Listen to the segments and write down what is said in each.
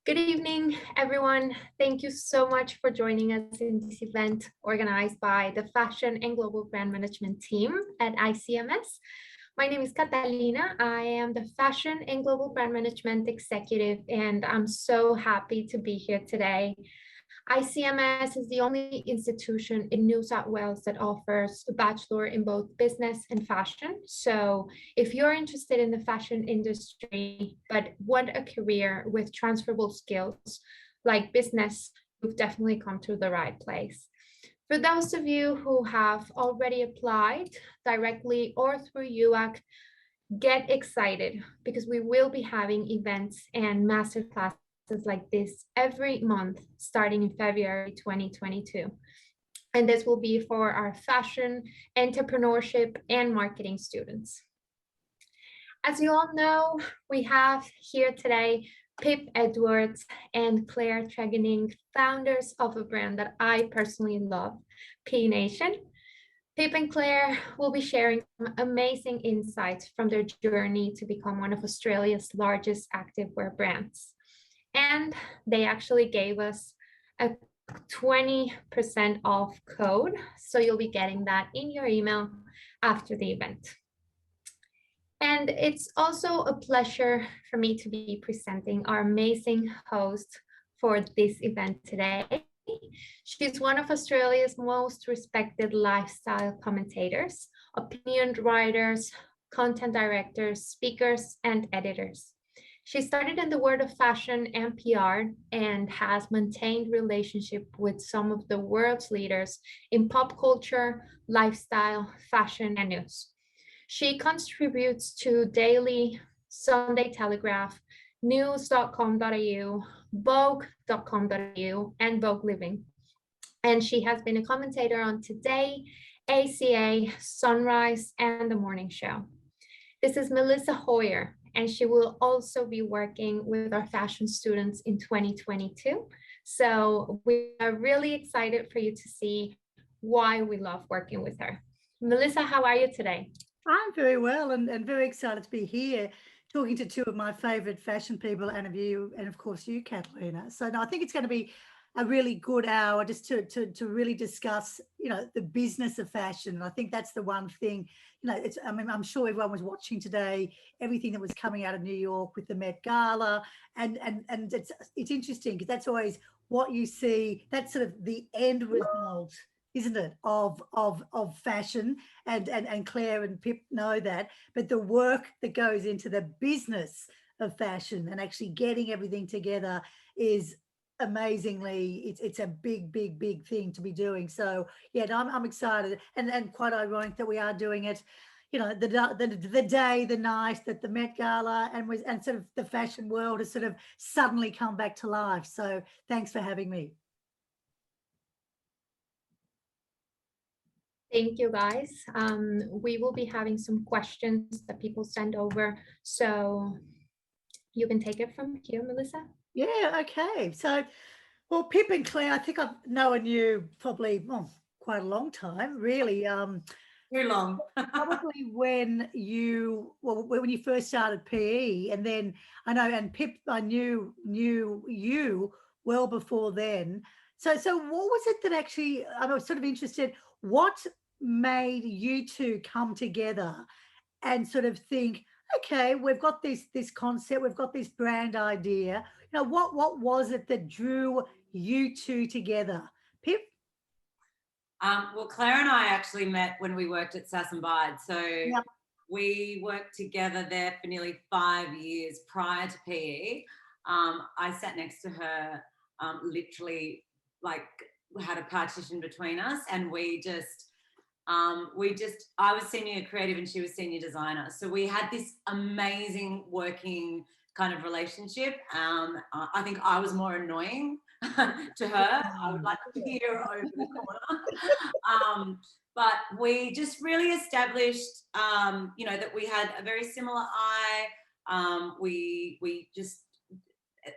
Good evening, everyone. Thank you so much for joining us in this event organized by the Fashion and Global Brand Management team at ICMS. My name is Catalina. I am the Fashion and Global Brand Management Executive, and I'm so happy to be here today. ICMS is the only institution in New South Wales that offers a bachelor in both business and fashion. So if you're interested in the fashion industry, but want a career with transferable skills like business, you've definitely come to the right place. For those of you who have already applied directly or through UAC, get excited because we will be having events and masterclasses like this every month starting in February 2022. And this will be for our fashion, entrepreneurship, and marketing students. As you all know, we have here today Pip Edwards and Claire Tregoning, founders of a brand that I personally love, P.E Nation. Pip and Claire will be sharing some amazing insights from their journey to become one of Australia's largest activewear brands. And they actually gave us a 20% off code. So you'll be getting that in your email after the event. And it's also a pleasure for me to be presenting our amazing host for this event today. She's one of Australia's most respected lifestyle commentators, opinion writers, content directors, speakers, and editors. She started in the world of fashion and PR and has maintained relationship with some of the world's leaders in pop culture, lifestyle, fashion, and news. She contributes to Daily, Sunday Telegraph, news.com.au, vogue.com.au, and Vogue Living. And she has been a commentator on Today, ACA, Sunrise, and The Morning Show. This is Melissa Hoyer, and she will also be working with our fashion students in 2022. So we are really excited for you to see why we love working with her. Melissa, how are you today? I'm very well and very excited to be here talking to two of my favourite fashion people, and of course you, Catalina. So no, I think it's going to be a really good hour just to really discuss, the business of fashion. And I think that's the one thing, I'm sure everyone was watching today, everything that was coming out of New York with the Met Gala. And it's interesting because that's always what you see. That's sort of the end result, isn't it, of fashion, and Claire and Pip know that, but the work that goes into the business of fashion and actually getting everything together is amazingly, it's a big thing to be doing. So yeah, no, I'm excited, and quite ironic that we are doing it, the day, the night that the Met Gala and sort of the fashion world has sort of suddenly come back to life. So thanks for having me. Thank you, guys. We will be having some questions that people send over. So you can take it from here, Melissa. Yeah, okay. So, well, Pip and Claire, I think I've known you probably quite a long time, really. Too long. Probably when you first started PE, and then I know, and Pip, I knew you well before then. So what was it that actually, I was sort of interested, what made you two come together and sort of think, okay, we've got this concept, we've got this brand idea. What was it that drew you two together? Pip? Well, Claire and I actually met when we worked at Sass and Bide. So Yep. we worked together there for nearly 5 years prior to PE. I sat next to her, literally like had a partition between us, and I was senior creative and she was senior designer. So we had this amazing working kind of relationship. I think I was more annoying to her. I would like to hear over the corner. But we just really established, that we had a very similar eye. We just,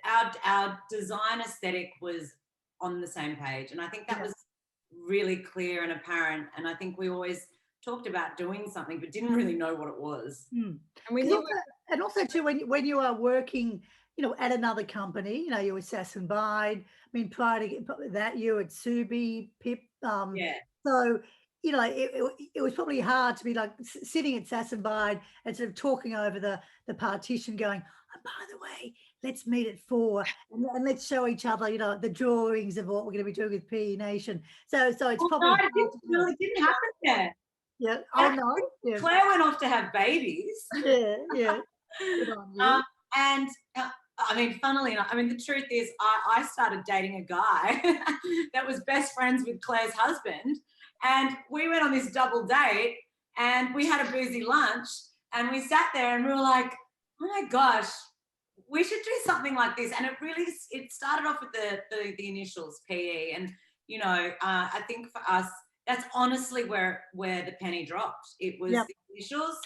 our design aesthetic was on the same page. And I think that was really clear and apparent. And I think we always talked about doing something, but didn't really know what it was. And also too, when you are working at another company. You were Sass and Bide. I mean, prior to that, you were at Subi, Pip. Yeah. So, it was probably hard to be like sitting at Sass and Bide and sort of talking over the partition going, oh, by the way, let's meet at 4 and let's show each other, the drawings of what we're going to be doing with P.E Nation. So it's probably no, it didn't happen there. Yeah. Oh no. Yeah. Claire went off to have babies. Yeah. Yeah. Good on you. And I mean, funnily enough, the truth is, I started dating a guy that was best friends with Claire's husband, and we went on this double date, and we had a boozy lunch, and we sat there, and we were like, oh my gosh, we should do something like this. And it started off with the initials PE, and I think for us, that's honestly where the penny dropped. It was the initials,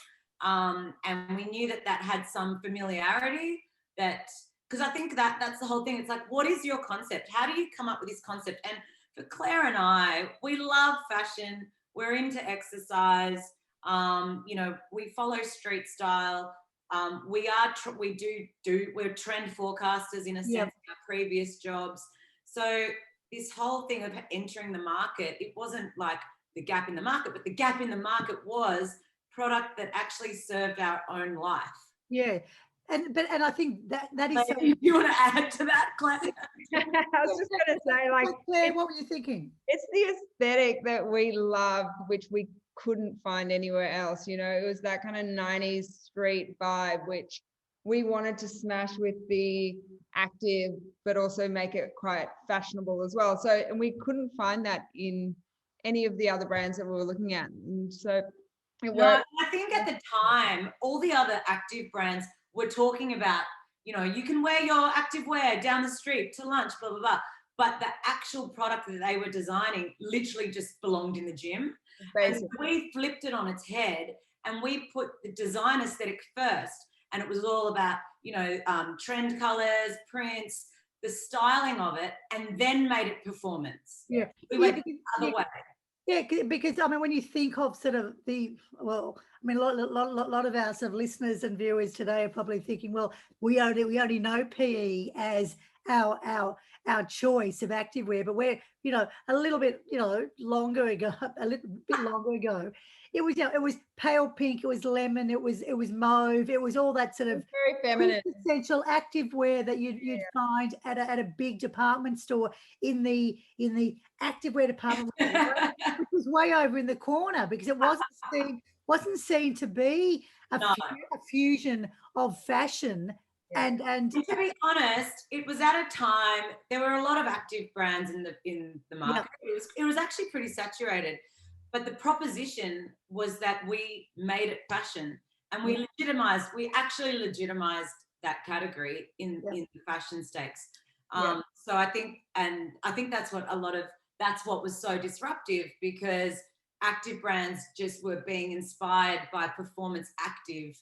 and we knew that had some familiarity. Because I think that's the whole thing. It's like, what is your concept? How do you come up with this concept? And for Claire and I, we love fashion. We're into exercise. We follow street style. We're trend forecasters in a sense in our previous jobs. So this whole thing of entering the market, it wasn't like the gap in the market, but the gap in the market was product that actually served our own life. Yeah. And I think that is. You want to add to that, Claire? I was just going to say, like, Claire, what were you thinking? It's the aesthetic that we loved, which we couldn't find anywhere else. It was that kind of 90s street vibe, which we wanted to smash with the active, but also make it quite fashionable as well. So, and we couldn't find that in any of the other brands that we were looking at. And so it worked. I think at the time, all the other active brands were talking about, you can wear your active wear down the street to lunch, blah, blah, blah. But the actual product that they were designing literally just belonged in the gym. And we flipped it on its head, and we put the design aesthetic first. And it was all about, trend colors, prints, the styling of it, and then made it performance. Yeah. We went the other way. Yeah, because when you think of sort of a lot of our sort of listeners and viewers today are probably thinking, well, we only know PE as our choice of activewear, but we're a little bit longer ago, it was pale pink, it was lemon, it was mauve, it was all that sort of very feminine essential activewear that you'd find at a big department store in the activewear department, which was way over in the corner, because it wasn't seen to be a fusion of fashion. And to be honest, it was at a time there were a lot of active brands in the market. It was actually pretty saturated, but the proposition was that we made it fashion, and we actually legitimized that category in the fashion stakes. So I think that's what was so disruptive, because active brands just were being inspired by performance active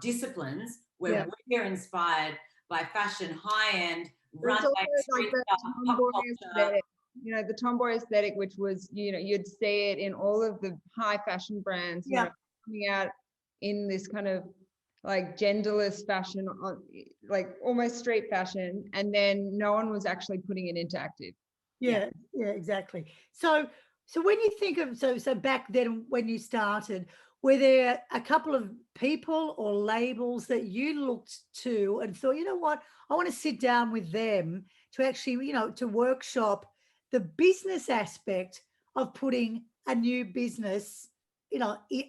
disciplines, where we're inspired by fashion, high-end, runway, street style, pop culture. The tomboy aesthetic, which was, you'd see it in all of the high fashion brands, coming out in this kind of like genderless fashion, like almost street fashion, and then no one was actually putting it into active. Yeah, exactly. So when you think of, so back then when you started, were there a couple of people or labels that you looked to and thought, you know what, I want to sit down with them to actually, to workshop the business aspect of putting a new business,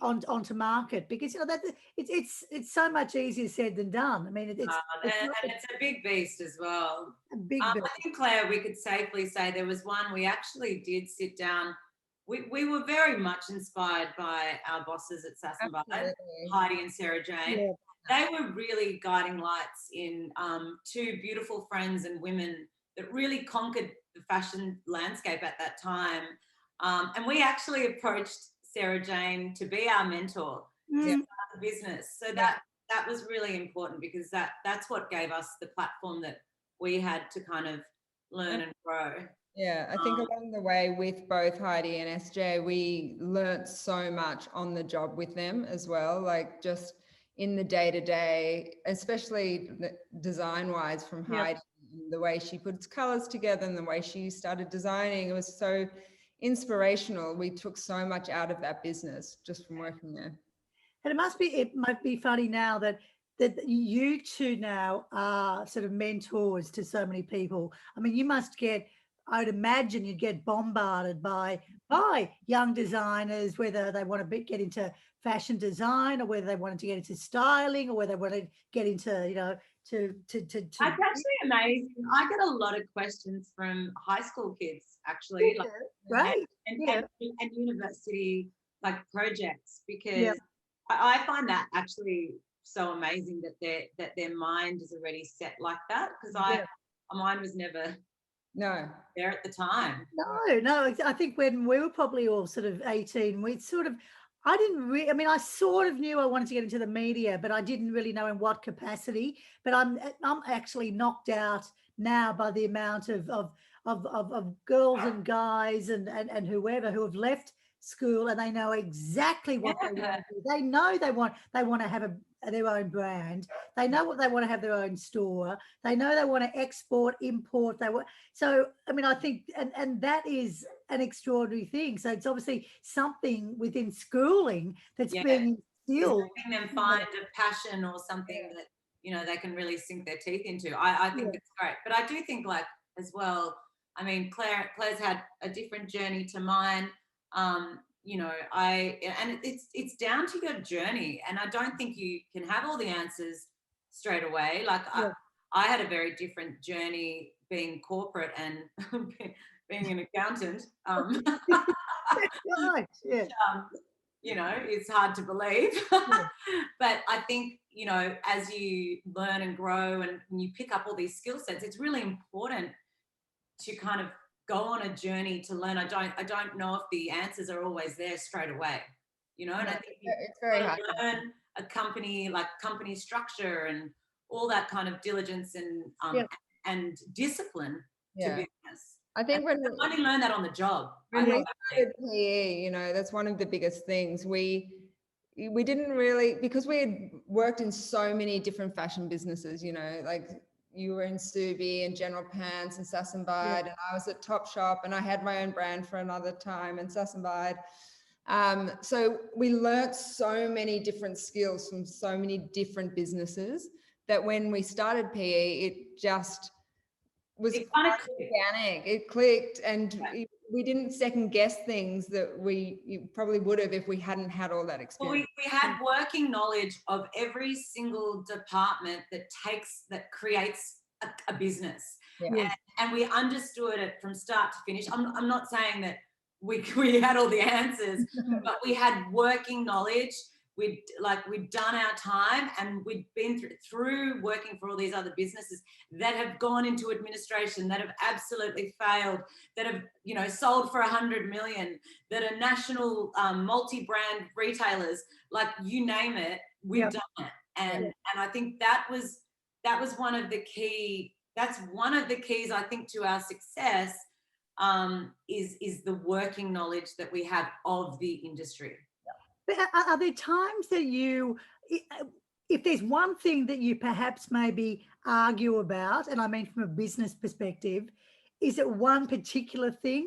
onto market? Because that it's so much easier said than done. I mean, it's a big beast as well. A big beast. I think, Claire, we could safely say there was one we actually did sit down. We were very much inspired by our bosses at Sass and Bide, Heidi and Sarah Jane. Yeah. They were really guiding lights in two beautiful friends and women that really conquered the fashion landscape at that time. And we actually approached Sarah Jane to be our mentor to start the business. So that was really important, because that's what gave us the platform that we had to kind of learn and grow. Yeah, I think along the way with both Heidi and SJ, we learnt so much on the job with them as well, like just in the day-to-day, especially design-wise, from Heidi, the way she puts colors together and the way she started designing. It was so inspirational. We took so much out of that business just from working there. And it might be funny now that you two now are sort of mentors to so many people. I mean, you must get, I would imagine you'd get bombarded by young designers, whether they want to get into fashion design or whether they wanted to get into styling or whether they want to get into, you know, to It's actually amazing. I get a lot of questions from high school kids, actually, like, right, and university like projects, because I find that actually so amazing that their mind is already set like that, because mine was never there at the time. No, I think when we were probably all sort of 18, we sort of, I mean, I sort of knew I wanted to get into the media, but I didn't really know in what capacity. But I'm actually knocked out now by the amount of girls and guys and whoever who have left school and they know exactly what they want to do. They know they want to have their own brand. They know what they want to have their own store. They know they want to export, import. So I mean, I think and that is an extraordinary thing. So it's obviously something within schooling that's being instilled. Helping them find a passion or something that, you know, they can really sink their teeth into. I think it's great. But I do think, like, as well, I mean, Claire's had a different journey to mine. You know, and it's down to your journey, and I don't think you can have all the answers straight away. Like I had a very different journey being corporate and being an accountant. You know, it's hard to believe. But I think, you know, as you learn and grow and you pick up all these skill sets, it's really important to kind of go on a journey to learn. I don't know if the answers are always there straight away, you know, and I think it's very hard to learn a company, like company structure and all that kind of diligence and discipline to business. I think when I only learn that on the job. When we started PE, you know, that's one of the biggest things. We didn't really, because we had worked in so many different fashion businesses, you know, like you were in Subi and General Pants and Sass and Bide, and I was at Topshop, and I had my own brand for another time and Sass and Bide. So we learnt so many different skills from so many different businesses that when we started PE, it just was kind of organic. It clicked, and we didn't second guess things that we probably would have if we hadn't had all that experience. Well, we had working knowledge of every single department that creates a business, and we understood it from start to finish. I'm not saying that we had all the answers, but we had working knowledge. We'd done our time, and we'd been through working for all these other businesses that have gone into administration, that have absolutely failed, that have, you know, sold for 100 million, that are national multi-brand retailers, like you name it, we've done it. And I think that was one of the keys, I think, to our success, is the working knowledge that we have of the industry. But are there times that if there's one thing that you perhaps maybe argue about, and I mean from a business perspective, is it one particular thing,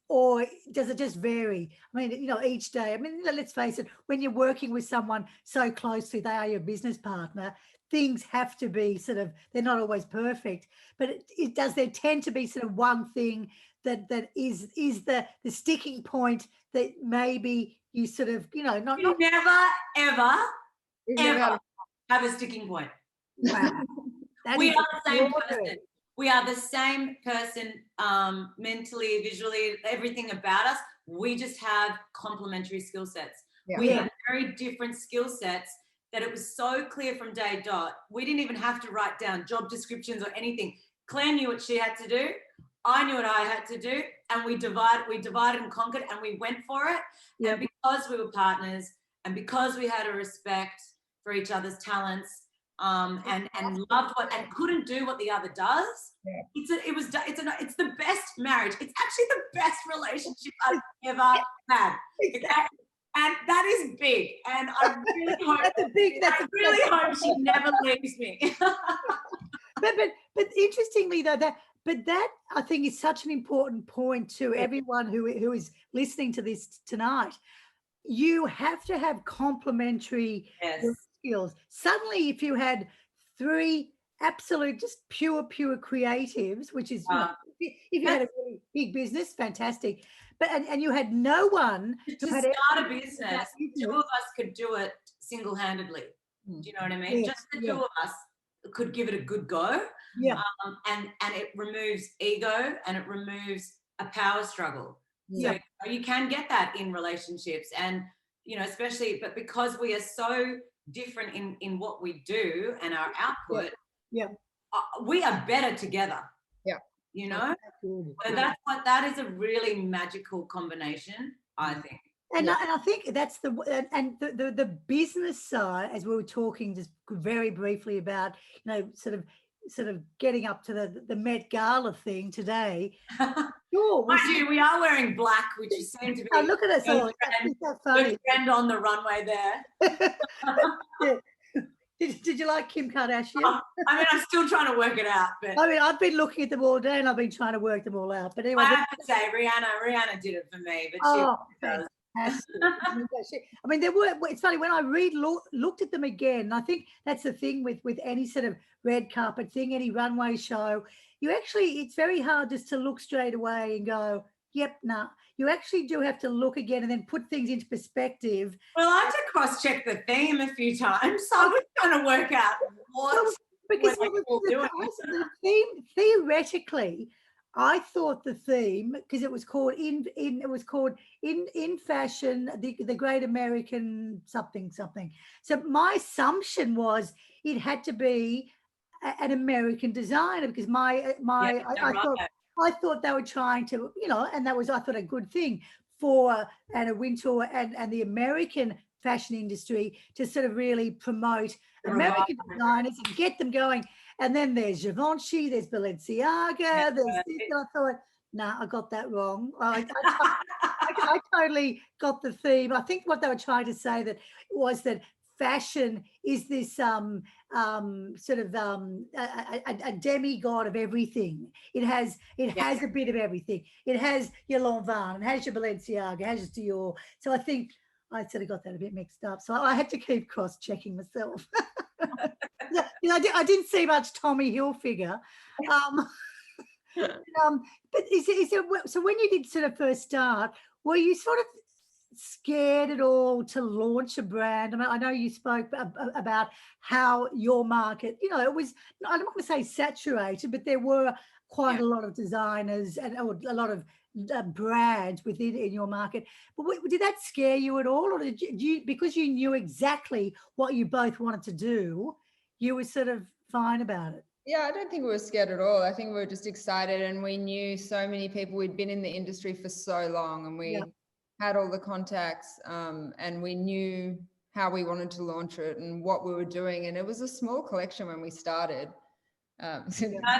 or does it just vary? I mean, you know, each day, I mean, let's face it, when you're working with someone so closely, they are your business partner, things have to be sort of, they're not always perfect, but does there tend to be sort of one thing that is the sticking point that maybe you sort of, you know, not never ever have a sticking point. Wow. We are the same person. We are the same person, mentally, visually, everything about us. We just have complementary skill sets. We have very different skill sets that it was so clear from day dot. We didn't even have to write down job descriptions or anything. Claire knew what she had to do. I knew what I had to do, and we divided and conquered, and we went for it. And because we were partners, and because we had a respect for each other's talents, and loved and couldn't do what the other does, it's the best marriage. It's actually the best relationship I've ever had. And that is big. And I really hope, hope she never leaves me. but interestingly though, that I think is such an important point to everyone who is listening to this tonight. You have to have complementary skills. Suddenly, if you had 3 absolute, just pure creatives, which is, if you had a really big business, fantastic. But and you had no one to start a business, 2 of us could do it single-handedly. Do you know what I mean? Just the 2 of us could give it a good go. Yeah. And it removes ego and it removes a power struggle. So you can get that in relationships, and especially, but because we are so different in what we do and our output, we are better together. So that is a really magical combination, I think. And I think that's the business side, as we were talking just very briefly about, sort of getting up to the Met Gala thing today. Sure, we are wearing black, which is seems to be look at us all. So funny. Trend on the runway there. Did you like Kim Kardashian? I mean, I'm still trying to work it out. But I mean, I've been looking at them all day and I've been trying to work them all out. But anyway, I have to say, Rihanna did it for me. But she does. I mean, it's funny when I looked at them again. I think that's the thing with any sort of red carpet thing, any runway show. It's very hard just to look straight away and go, yep, nah. You actually do have to look again and then put things into perspective. Well, I had to cross-check the theme a few times, so I was trying to work out because the theme, theoretically, I thought the theme, because it was called in fashion, the Great American something. So my assumption was it had to be an American designer, because I thought they were trying to, and that was, I thought, a good thing for Anna Wintour and the American fashion industry to sort of really promote American designers and get them going. And then there's Givenchy, there's Balenciaga, there's this. And I thought, nah, I got that wrong. I totally got the theme. I think what they were trying to say was that fashion is this sort of a demigod of everything. It has a bit of everything. It has your Lanvin, it has your Balenciaga, it has your Dior. So I think I sort of got that a bit mixed up. So I had to keep cross-checking myself. I didn't see much Tommy Hilfiger. But so when you did sort of first start, were you sort of scared at all to launch a brand? I mean, I know you spoke about how your market, it was, I don't want to say saturated, but there were quite a lot of designers and a lot of brands in your market. But did that scare you at all, or did you, because you knew exactly what you both wanted to do, you were sort of fine about it? Yeah, I don't think we were scared at all. I think we were just excited, and we knew so many people. We'd been in the industry for so long, and we had all the contacts, and we knew how we wanted to launch it and what we were doing. And it was a small collection when we started. I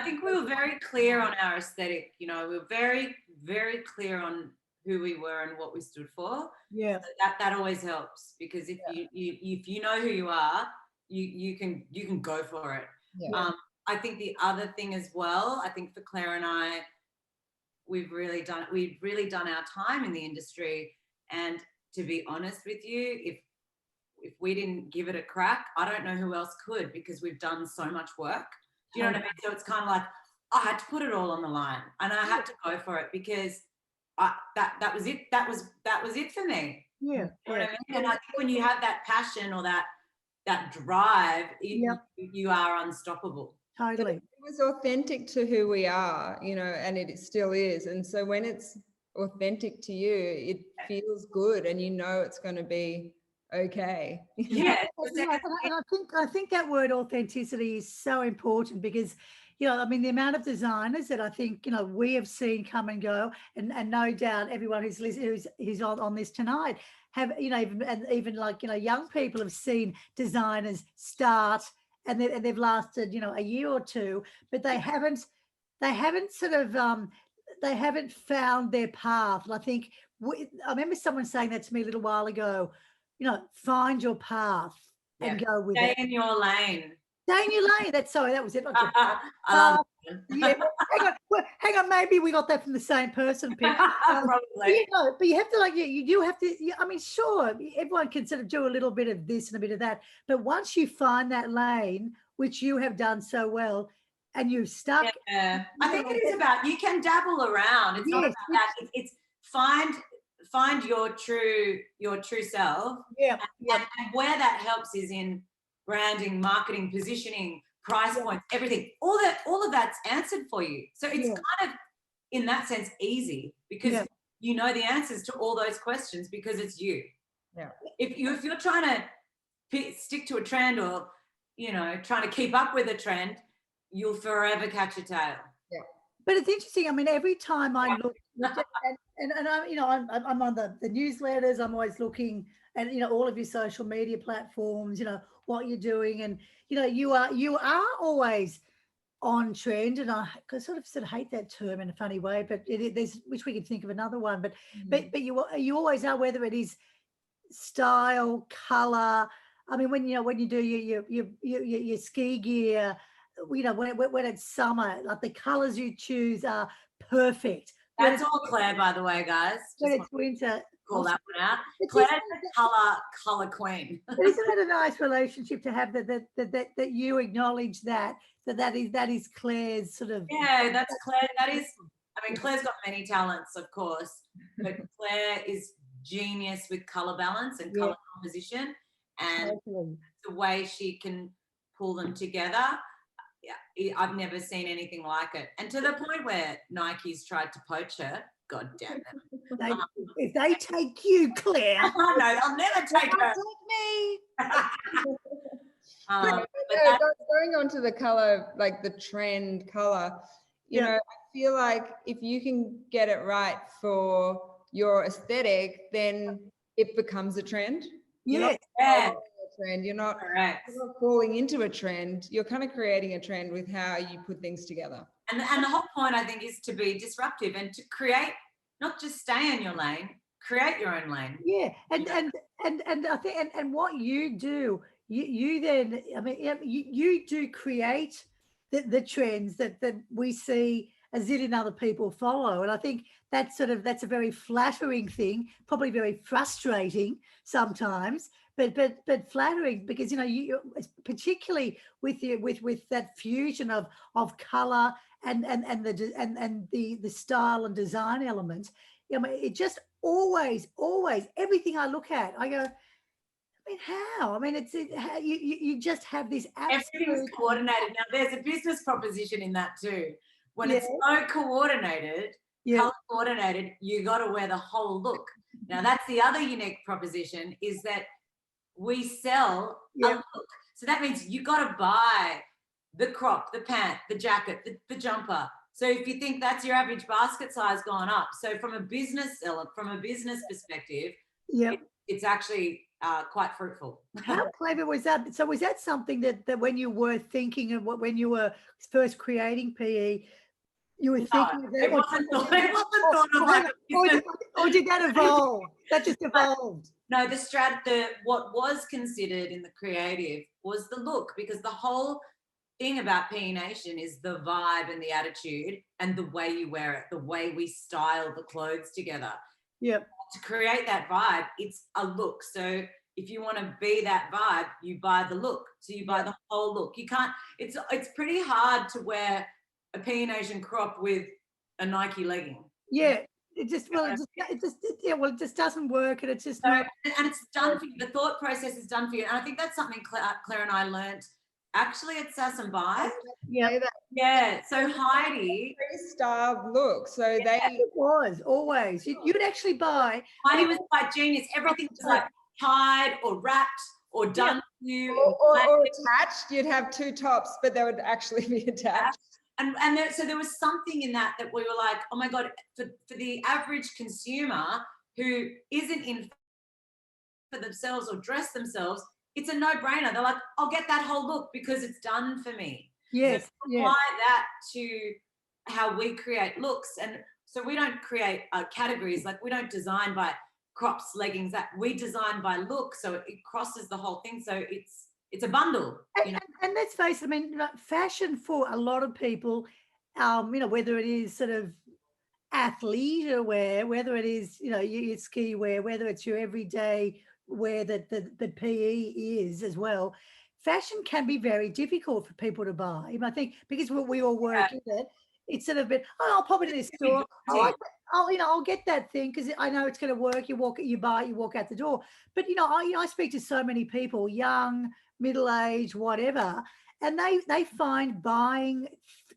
think we were very clear on our aesthetic. We were very, very clear on who we were and what we stood for. Yeah, so that always helps, because if you know who you are, you can go for it. Yeah. I think the other thing as well, I think for Claire and I, we've really done our time in the industry. And to be honest with you, if we didn't give it a crack, I don't know who else could, because we've done so much work. Do you know what I mean? So it's kind of like I had to put it all on the line, and I had to go for it, because that was it. That was it for me. Yeah. You know what I mean? And I think when you have that passion or that drive, you are unstoppable. Totally. It was authentic to who we are, and it still is. And so when it's authentic to you, it feels good, and it's going to be okay. Yeah. I think that word authenticity is so important, because I mean, the amount of designers that I think we have seen come and go, and no doubt everyone who's listening, who's on this tonight, have even like young people have seen designers start and they've lasted a year or two, but they haven't sort of found their path. And I think I remember someone saying that to me a little while ago. Find your path and go with Stay it. in your lane. Stay in your lane. That was it. Not your I love it. yeah, hang on. Maybe we got that from the same person, Pip. Probably. But you have to you do have to. I mean, sure, everyone can sort of do a little bit of this and a bit of that, but once you find that lane, which you have done so well, and you've stuck. Yeah, I think it is about, you can dabble around. It's not about that. It's find your true self. Yeah. And where that helps is in branding, marketing, positioning, price points, everything. All of that's answered for you. So it's kind of, in that sense, easy, because you know the answers to all those questions because it's you. Yeah. If you're trying to stick to a trend, or trying to keep up with a trend, you'll forever catch your tail. Yeah. But it's interesting. I mean, every time I look, and I'm on the newsletters. I'm always looking at all of your social media platforms. What you're doing, and you are always on trend. And I sort of hate that term in a funny way, but there's, which we can think of another one. But you always are, whether it is style, color. I mean, when you do your ski gear, when it's summer, like the colors you choose are perfect. That's all Claire, by the way, guys. When it's winter, call that one out. Claire's the color queen. Isn't it a nice relationship to have, that you acknowledge that is Claire's sort of? Yeah, that's Claire. That is, I mean, Claire's got many talents, of course, but Claire is genius with color balance and color composition, and the way she can pull them together. Yeah, I've never seen anything like it. And to the point where Nike's tried to poach her. God damn it. If they take you, Claire. No, they'll never take her. Take me. Going on to the color, like the trend color, you know, I feel like if you can get it right for your aesthetic, then it becomes a trend. Yes. Trend. You're not correct. You're not falling into a trend. You're kind of creating a trend with how you put things together. And the whole point, I think, is to be disruptive and to create, not just stay in your lane, create your own lane. Yeah, and I think, and what you do, you then, I mean, you do create the trends that we see a zillion other people follow, and I think that's a very flattering thing, probably very frustrating sometimes, but flattering, because you particularly with that fusion of color and the style and design element. I mean, it just always everything I look at, I go, I mean, how? I mean, you just have this absolute... Everything's coordinated. Now, there's a business proposition in that too. When it's so coordinated, color coordinated, you got to wear the whole look. Now, that's the other unique proposition, is that we sell a look. So that means you got to buy the crop, the pant, the jacket, the jumper. So if you think that's your average basket size gone up, so from a business perspective, it's actually quite fruitful. How clever was that? So was that something that when you were thinking of when you were first creating PE, you were thinking of that? It wasn't thought of like a business. Or did that evolve? That just evolved. No, what was considered in the creative was the look, because the whole thing about P.E Nation is the vibe and the attitude and the way you wear it, the way we style the clothes together. Yep. To create that vibe, it's a look. So if you want to be that vibe, you buy the look. So you buy the whole look. You can't, it's pretty hard to wear a P.E Nation crop with a Nike legging. Yeah. It just doesn't work, and it's just and it's done for you. The thought process is done for you, and I think that's something Claire and I learned actually at Sass and Buy. Yeah. So Heidi, very styled look. So it was always you'd actually buy. Heidi was quite genius. Everything was like tied or wrapped or done for you, or attached. You'd have two tops, but they would actually be attached. And so there was something in that we were like, oh my God, for the average consumer who isn't in for themselves or dress themselves, it's a no-brainer. They're like, I'll get that whole look because it's done for me. Yes. So apply that to how we create looks. And So we don't create categories, like we don't design by crops, leggings, that we design by look. So it crosses the whole thing. So it's a bundle, you know. And let's face it, I mean, like, fashion for a lot of people, you know, whether it is sort of athleisure wear, whether it is, you know, your ski wear, whether it's your everyday wear that the PE is as well, fashion can be very difficult for people to buy. And I think because we all work in it, it's sort of been, oh, I'll pop into this store. You know, I'll get that thing because I know it's going to work. You buy it, you walk out the door. But you know, I speak to so many people, young, middle age, whatever, and they find buying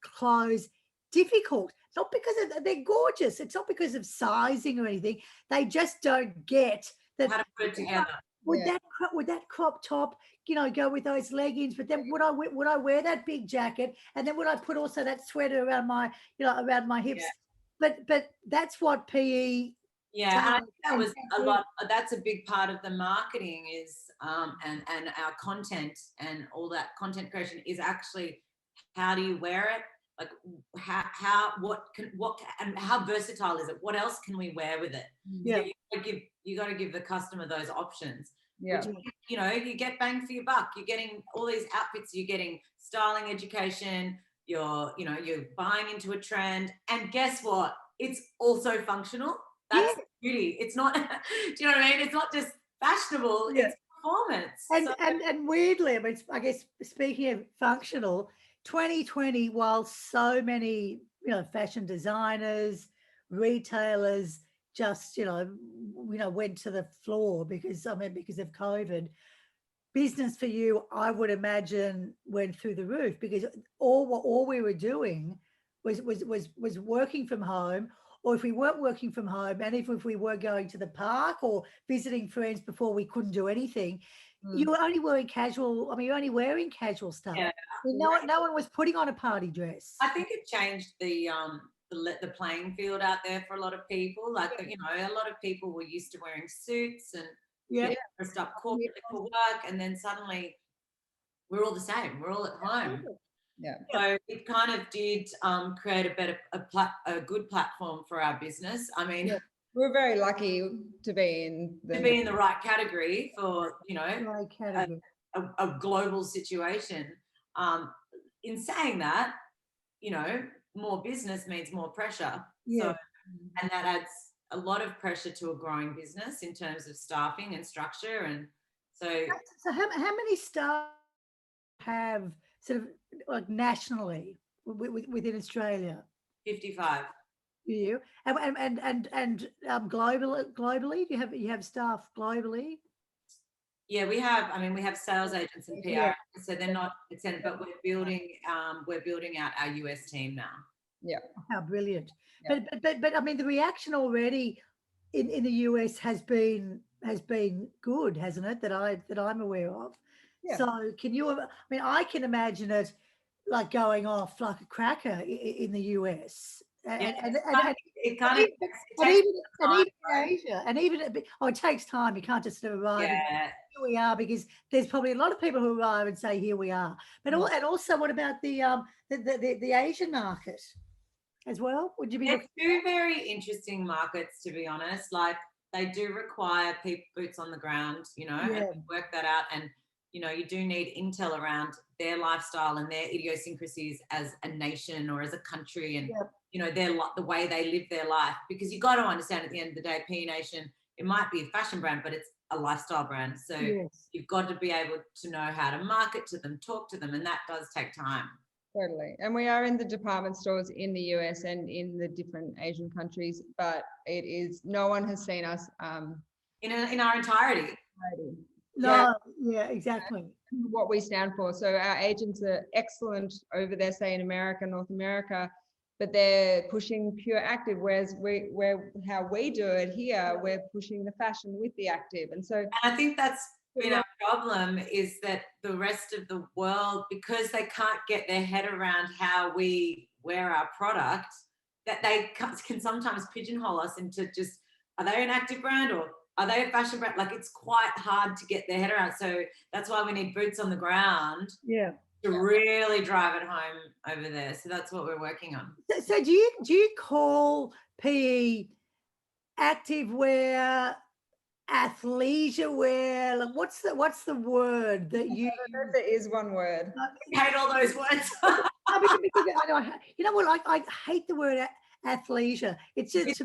clothes difficult. Not because they're gorgeous. It's not because of sizing or anything. They just don't get that. How to put it together. Would that crop top, you know, go with those leggings? But then would I wear that big jacket? And then would I put also that sweater around my, you know, around my hips? Yeah. But that's what PE. Yeah, and I think that was a lot. That's a big part of the marketing is, and our content and all that content creation is actually how do you wear it? Like and how versatile is it? What else can we wear with it? Yeah, so you got to give the customer those options. Yeah, Which, you know, you get bang for your buck. You're getting all these outfits. You're getting styling education. You're buying into a trend, and guess what? It's also functional. That's the beauty. It's not. Do you know what I mean? It's not just fashionable. Yeah. It's performance. And weirdly, I mean, I guess speaking of functional, 2020, while so many, you know, fashion designers, retailers just, you know, went to the floor because of COVID, business for you, I would imagine, went through the roof because all we were doing was working from home. Or if we weren't working from home, and if we were going to the park or visiting friends before we couldn't do anything, you were only wearing casual. I mean, you're only wearing casual stuff. Yeah. No one was putting on a party dress. I think it changed the playing field out there for a lot of people. Like, you know, a lot of people were used to wearing suits and dressed up corporately for work, and then suddenly we're all the same. We're all at home. Yeah. So it kind of did create a good platform for our business. I mean, we're very lucky to be in the right category for, you know, a global situation. In saying that, you know, more business means more pressure. So, and that adds a lot of pressure to a growing business in terms of staffing and structure. And so how many staff have sort of like nationally within Australia? 55. You and globally, you have staff globally. Yeah, we have sales agents and PR, so they're not extended, but we're building out our US team now. Yeah. How brilliant. Yeah. But I mean, the reaction already in the US has been good, hasn't it? That I'm aware of. Yeah. So can you? I mean, I can imagine it like going off like a cracker in the US. And even in Asia, and even it takes time. You can't just arrive. Yeah. Here we are, because there's probably a lot of people who arrive and say, "Here we are." But and also, what about the Asian market as well? Would you be? They're two very interesting markets, to be honest. Like, they do require boots on the ground, you know, and work that out. And you know, you do need intel around their lifestyle and their idiosyncrasies as a nation or as a country, and you know, the way they live their life. Because you got to understand, at the end of the day, P.E Nation, it might be a fashion brand, but it's a lifestyle brand. So you've got to be able to know how to market to them, talk to them, and that does take time. Totally. And we are in the department stores in the US and in the different Asian countries, but it is, no one has seen us in our entirety. No, exactly. What we stand for. So our agents are excellent over there, say in America, North America, but they're pushing pure active, whereas how we do it here, we're pushing the fashion with the active. And so, and I think that's been our problem, is that the rest of the world, because they can't get their head around how we wear our product, that they can sometimes pigeonhole us into just, are they an active brand or are they a fashion brand? Like, it's quite hard to get their head around. So that's why we need boots on the ground. Yeah. to really drive it home over there. So that's what we're working on. So do you call PE active wear, athleisure wear? Like what's the word that you I don't know if there is one word. I hate all those words. No, because I know, you know what? I hate the word athleisure. It's just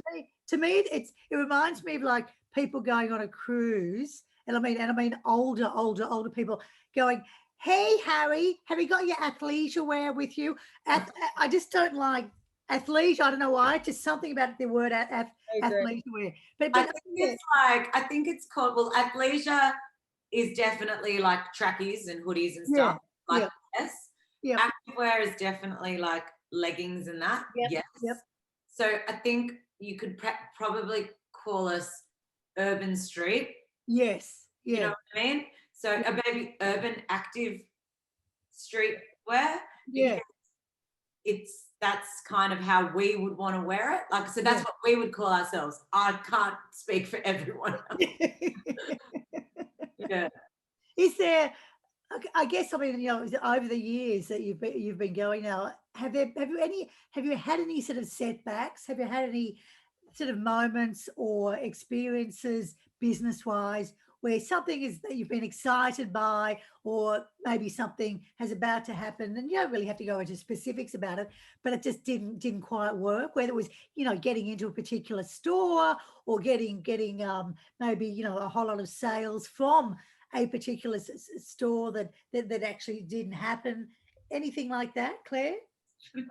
to me it reminds me of like people going on a cruise, and I mean older people going, "Hey Harry, have you got your athleisure wear with you?" I just don't like athleisure. I don't know why. Just something about the word athleisure wear. But I think it's called, well, athleisure is definitely like trackies and hoodies and stuff. Like yes. Yeah. Activewear is definitely like leggings and that. Yes. Yep. So I think you could probably call us urban street. Yes. Yeah. You know what I mean? So a maybe urban active street wear. Yeah. That's kind of how we would want to wear it. Like, so that's what we would call ourselves. I can't speak for everyone else. Yeah. Is there, I guess, I mean, you know, over the years that you've been going now, have you had any sort of setbacks? Have you had any sort of moments or experiences business wise where something is that you've been excited by, or maybe something has about to happen, and you don't really have to go into specifics about it, but it just didn't quite work, whether it was, you know, getting into a particular store, or getting maybe, you know, a whole lot of sales from a particular store that actually didn't happen. Anything like that, Claire?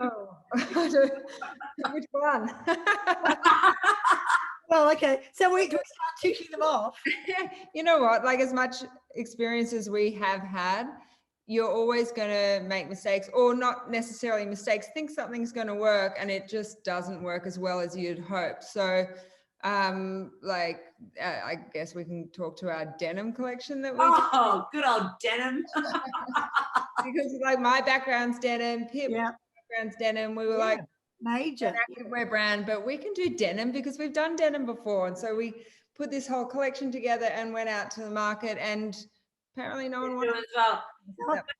Oh, which one? Well, okay. So we start ticking them off. You know what? Like, as much experience as we have had, you're always going to make mistakes, or not necessarily mistakes. Think something's going to work and it just doesn't work as well as you'd hoped. So, I guess we can talk to our denim collection that we Oh, good old denim. because like my background's denim, Pip background's denim. We were like major an activewear brand, but we can do denim because we've done denim before. And so we put this whole collection together and went out to the market, and apparently no one wanted as well.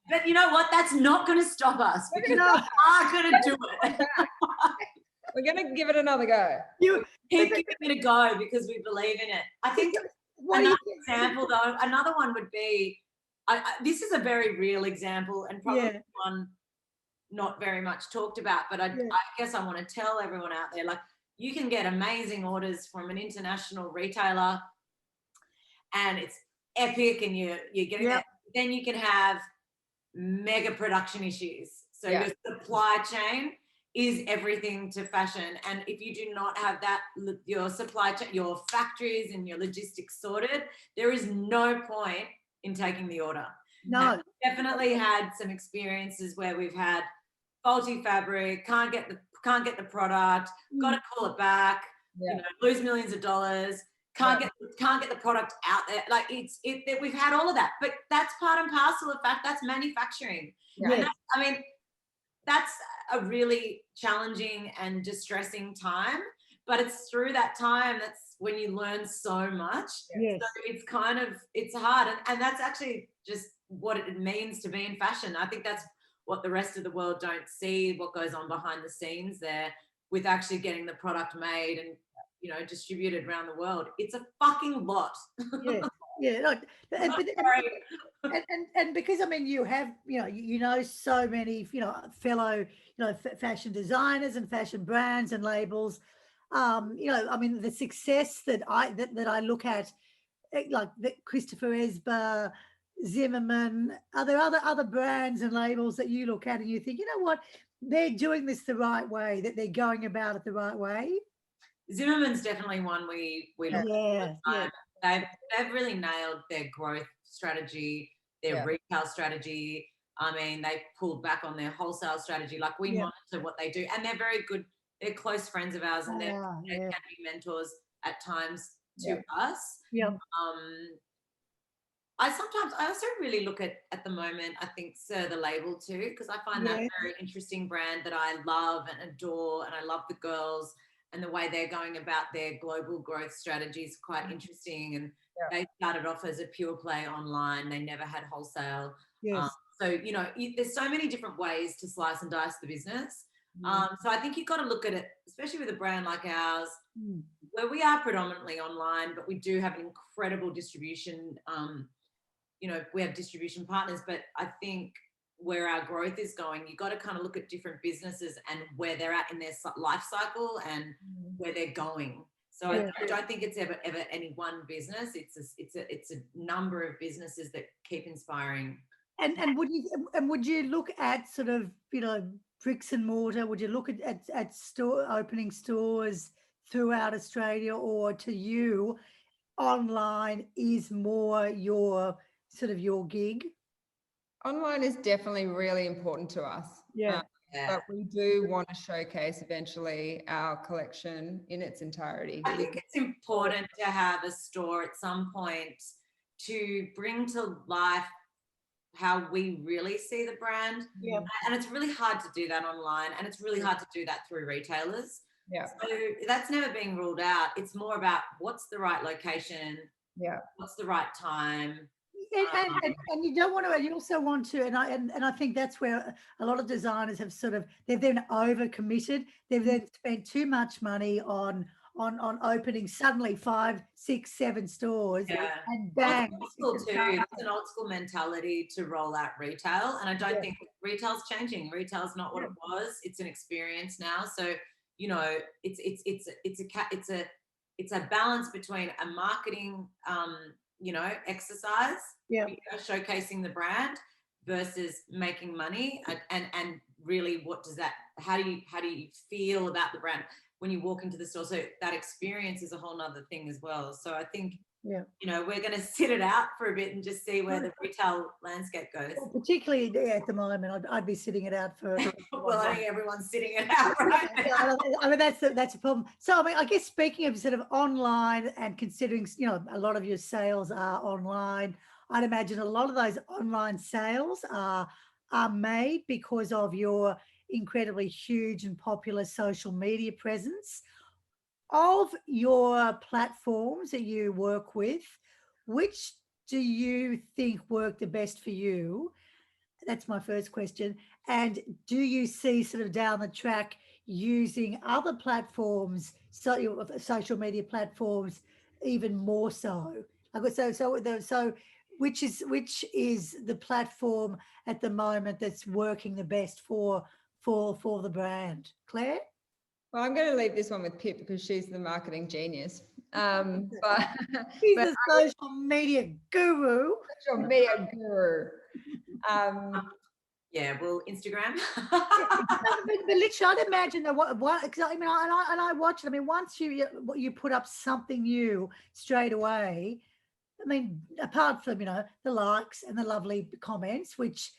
But you know what? That's not going to stop us, because we are going to do it. We're going to give it another go. You keep giving it a go because we believe in it. I think another example, though, another one would be, this is a very real example, and probably one not very much talked about, but I guess I want to tell everyone out there, like, you can get amazing orders from an international retailer and it's epic, and you're getting that. Then you can have mega production issues. So your supply chain is everything to fashion. And if you do not have that, your supply chain, your factories and your logistics sorted, there is no point in taking the order. No. And we've definitely had some experiences where we've had faulty fabric, can't get the product, got to call it back, you know, lose millions of dollars, can't get the product out there. Like we've had all of that, but that's part and parcel of that's manufacturing. And that's a really challenging and distressing time, but it's through that time that's when you learn so much. So it's hard, and that's actually just what it means to be in fashion. I think that's what the rest of the world don't see, what goes on behind the scenes there with actually getting the product made and, you know, distributed around the world. It's a fucking lot. And because, I mean, you have, you know so many, fellow, fashion designers and fashion brands and labels. I mean, the success that I look at, like Christopher Esber, Zimmerman, are there other brands and labels that you look at and you think, you know what, they're doing this the right way, that they're going about it the right way? Zimmerman's definitely one we look at. They've really nailed their growth strategy, their retail strategy. I mean, they pulled back on their wholesale strategy. Like, we monitor what they do, and they're very good. They're close friends of ours, and they can be mentors at times to us. I also really look at the moment, I think, Sir the Label too, because I find that a very interesting brand that I love and adore, and I love the girls, and the way they're going about their global growth strategy is quite interesting. And they started off as a pure play online. They never had wholesale. So, you know, there's so many different ways to slice and dice the business. So I think you've got to look at it, especially with a brand like ours, where we are predominantly online, but we do have an incredible distribution. You know, we have distribution partners, but I think where our growth is going, you've got to kind of look at different businesses and where they're at in their life cycle and where they're going. So I don't think it's ever any one business. It's a number of businesses that keep inspiring. And would you look at sort of, you know, bricks and mortar? Would you look at opening stores throughout Australia, or to you, online is more your sort of your gig? Online is definitely really important to us. Yeah. But we do want to showcase eventually our collection in its entirety. I think it's important to have a store at some point to bring to life how we really see the brand. Yeah. And it's really hard to do that online, and it's really hard to do that through retailers. Yeah. So that's never being ruled out. It's more about what's the right location, what's the right time. And you don't want to, you also want to, and I think that's where a lot of designers have sort of, they've then overcommitted. They've then spent too much money on opening suddenly 5, 6, 7 stores, and bang. It's an old school mentality to roll out retail, and I don't think retail's changing. Retail's not what it was. It's an experience now. So, you know, it's a balance between a marketing you know, exercise, showcasing the brand versus making money, and really, what does that? How do you feel about the brand when you walk into the store? So that experience is a whole nother thing as well. So I think, you know, we're going to sit it out for a bit and just see where the retail landscape goes. Well, particularly at the moment, I'd be sitting it out for. Well, I think everyone's sitting it out right now. I mean, that's a problem. So I mean, I guess speaking of sort of online, and considering, you know, a lot of your sales are online, I'd imagine a lot of those online sales are made because of your incredibly huge and popular social media presence. Of your platforms that you work with, which do you think work the best for you? That's my first question. And do you see sort of down the track using other platforms, social media platforms, even more so? So which is the platform at the moment that's working the best for the brand? Claire? Well, I'm going to leave this one with Pip because she's the marketing genius. But She's the social media guru. Social media guru. Yeah, well, Instagram. but literally, I'd imagine that because I mean, I watch it. I mean, once you put up something new straight away, I mean, apart from, you know, the likes and the lovely comments, which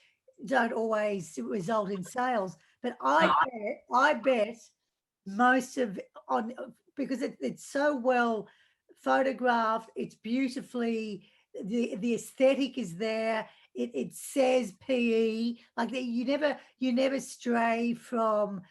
don't always result in sales, but I bet most of because it's so well photographed, it's beautifully, the aesthetic is there, it says PE, like you never stray from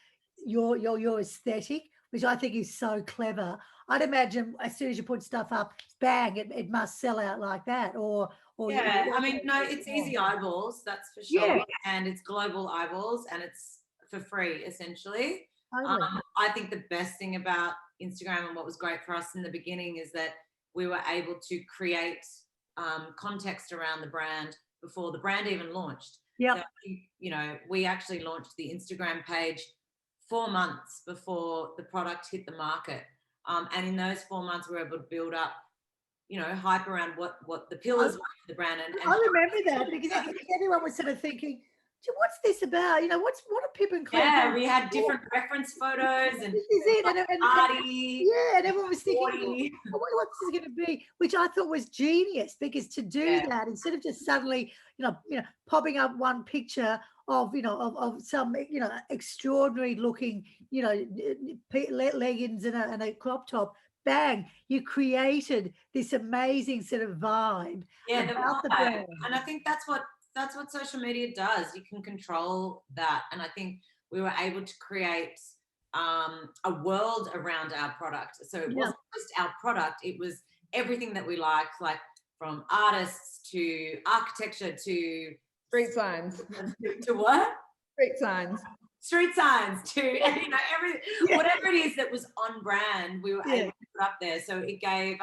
your aesthetic, which I think is so clever. I'd imagine as soon as you put stuff up, bang, it must sell out like that, or I mean, no, it's easy eyeballs, that's for sure, and it's global eyeballs, and it's for free essentially. I think the best thing about Instagram, and what was great for us in the beginning, is that we were able to create context around the brand before the brand even launched. So, you know, we actually launched the Instagram page 4 months before the product hit the market, and in those 4 months we were able to build up, you know, hype around what the pillars were for the brand. And I remember that because everyone was sort of thinking, what's this about? You know, what are Pip and Claire? Yeah, we had different reference photos and this is it. party. And everyone was thinking, I wonder what this is going to be, which I thought was genius, because to do that, instead of just suddenly, you know, popping up one picture of, you know, of some, you know, extraordinary looking, you know, leggings and a crop top, bang, you created this amazing sort of vibe about the brand. And I think that's what social media does. You can control that, and I think we were able to create a world around our product. So it wasn't just our product, it was everything that we liked, like from artists to architecture to Street signs. To what? Street signs. Street signs to, you know, Yeah. whatever it is that was on brand, we were Yeah. able to put up there. So it gave,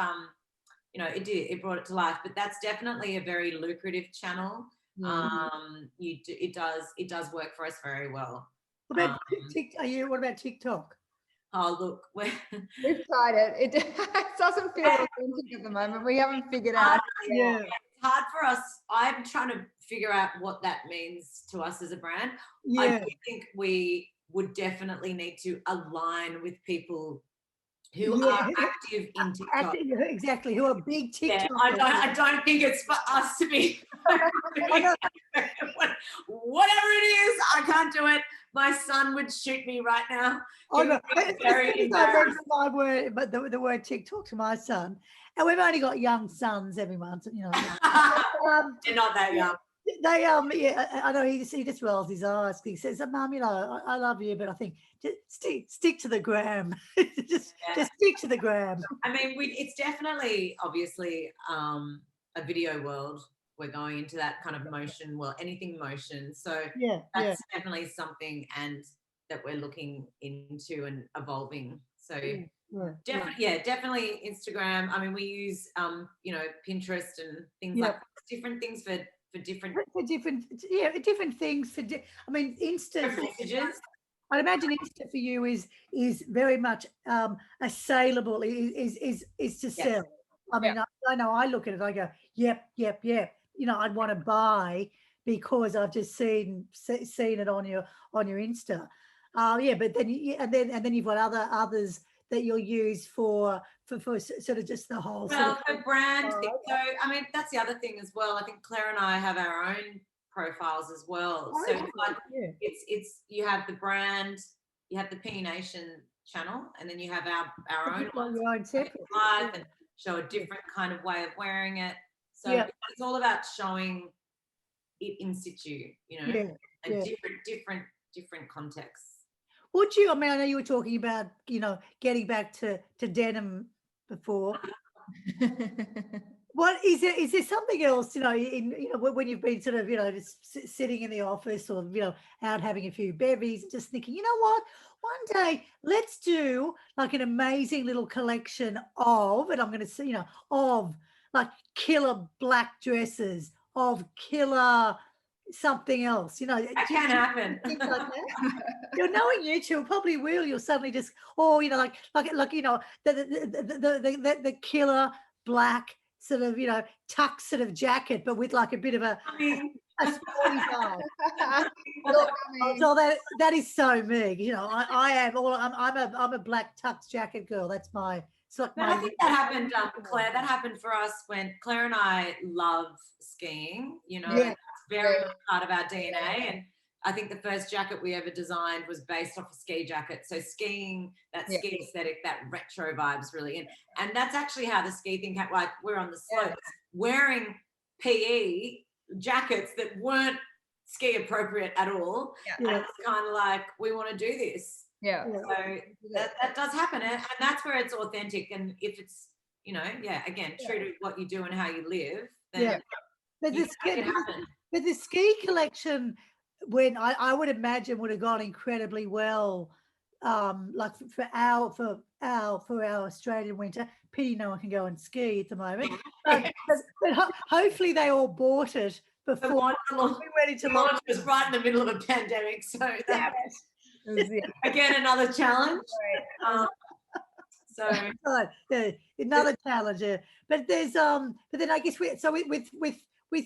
you know, it brought it to life. But that's definitely a very lucrative channel. It does work for us very well. What about what about TikTok? Oh, look, We've tried it. It doesn't feel authentic at the moment. We haven't figured out. Yeah. it's hard for us. I'm trying to figure out what that means to us as a brand. I Yeah. do think we would definitely need to align with people who Yeah. are active in TikTok. Exactly, who are big TikTok. Yeah, I don't think it's for us to be whatever it is, I can't do it. My son would shoot me right now. Oh, no. Very embarrassed. My word, but the word TikTok to my son, and we've only got young sons every month, you know. They're not that young. They I know he just rolls his eyes. He says, "Mum, you know, I love you, but I think just stick to the gram. just stick to the gram." I mean, it's definitely obviously a video world. We're going into that kind of motion, well, anything motion. So that's definitely something and that we're looking into and evolving. So definitely Instagram. I mean, we use you know, Pinterest and things like different things for different things I mean, Insta messages. I'd imagine Insta for you is very much a saleable is to sell. I mean, I know I look at it, I go, yep. You know, I'd want to buy because I've just seen it on your Insta. But then and then you've got others that you'll use for sort of just the whole Well, the brand thing. So I mean, that's the other thing as well. I think Claire and I have our own profiles as well. So it's you have the brand, you have the P.E Nation channel, and then you have our own ones. Your own separate. Live and show a different kind of way of wearing it. So it's all about showing it in situ, you know, different contexts. Would you? I mean, I know you were talking about, you know, getting back to denim before. What is there? Is there something else, you know, when you've been sort of, you know, just sitting in the office or, you know, out having a few bevies, just thinking, you know what, one day let's do like an amazing little collection of, and I'm going to say, you know, of like killer black dresses, of killer something else, you know. That can happen. Things like that. You're knowing you two probably will. You'll suddenly just, you know, like you know, the killer black sort of, you know, tuck sort of jacket, but with like a bit of a sporty vibe. So that is so me. You know, I'm a black tux jacket girl. That's my. But I think that happened, Claire. That happened for us when Claire and I love skiing. You know, it's very much part of our DNA. And I think the first jacket we ever designed was based off a ski jacket. So skiing, that ski aesthetic, that retro vibes really. And that's actually how the ski thing came. Like we're on the slopes wearing PE jackets that weren't ski appropriate at all. And it's kind of like, we want to do this. So that does happen, and that's where it's authentic. And if it's, you know, again, true to what you do and how you live, then but the ski collection, when I would imagine would have gone incredibly well, like for our Australian winter. Pity no one can go and ski at the moment, but hopefully they all bought it before we went into launch. Was right in the middle of a pandemic, so that again another challenge. Another challenge. But there's but then I guess with